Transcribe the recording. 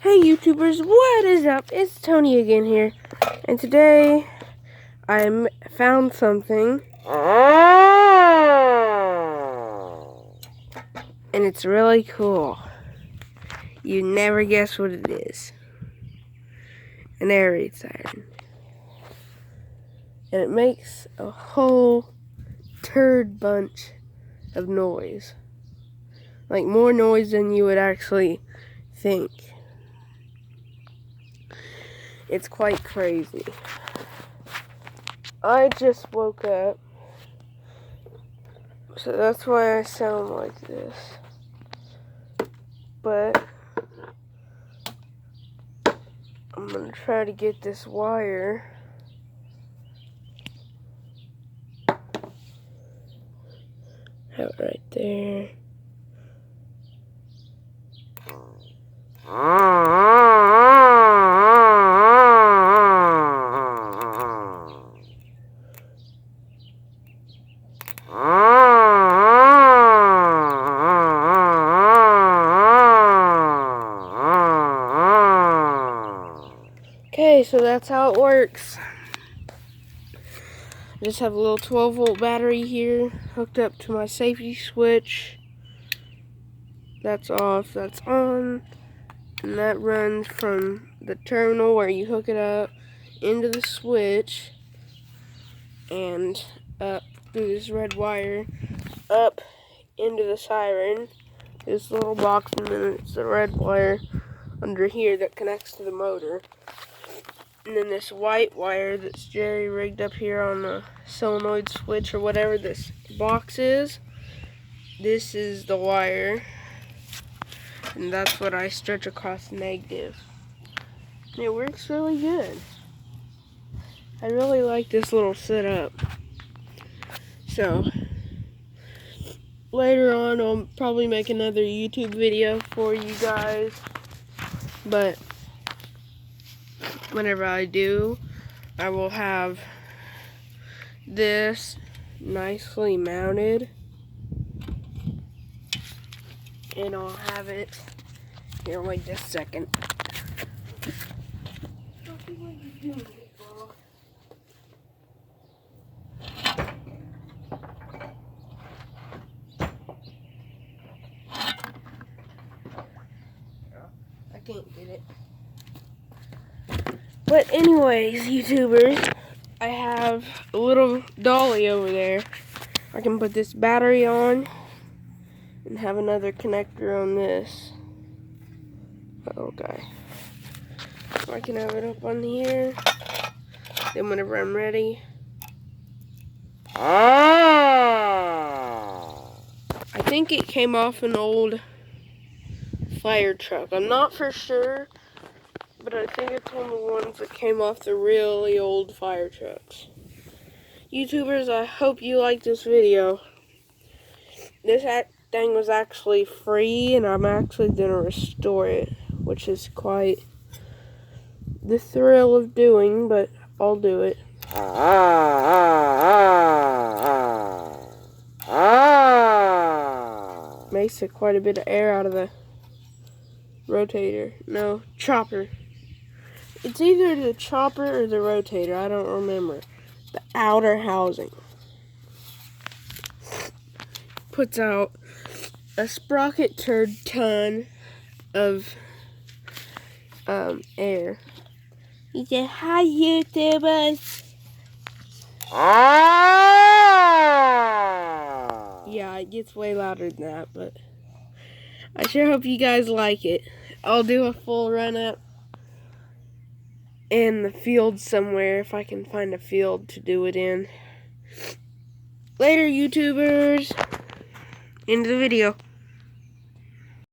Hey YouTubers, what is up? It's Tony again here, and today I found something, and it's really cool. You never guess what it is. An air raid siren. And it makes a whole turd bunch of noise. Like more noise than you would actually think. It's quite crazy. I just woke up, so that's why I sound like this. But I'm gonna try to get this wire out right there. Okay, so that's how it works. I just have a little 12-volt battery here hooked up to my safety switch. That's off, that's on, and that runs from the terminal where you hook it up into the switch and up through this red wire up into the siren, this little box, and then it's the red wire under here that connects to the motor. And then this white wire that's jerry-rigged up here on the solenoid switch or whatever this box is. This is the wire. And that's what I stretch across negative. And it works really good. I really like this little setup. So, later on I'll probably make another YouTube video for you guys. But whenever I do, I will have this nicely mounted, and I'll have it here. Wait just a second. I can't get it. But anyways, YouTubers, I have a little dolly over there. I can put this battery on and have another connector on this. Okay. So I can have it up on here. Then whenever I'm ready. I think it came off an old fire truck. I'm not for sure, but I think it's one of the ones that came off the really old fire trucks. YouTubers, I hope you like this video. This thing was actually free, and I'm actually going to restore it, which is quite the thrill of doing, but I'll do it. Makes quite a bit of air out of the rotator. No, chopper. It's either the chopper or the rotator. I don't remember. The outer housing puts out a sprocket turd ton of air. He said, "Hi, YouTubers." Yeah, it gets way louder than that, but I sure hope you guys like it. I'll do a full run-up in the field somewhere if I can find a field to do it in. Later, YouTubers. End of the video.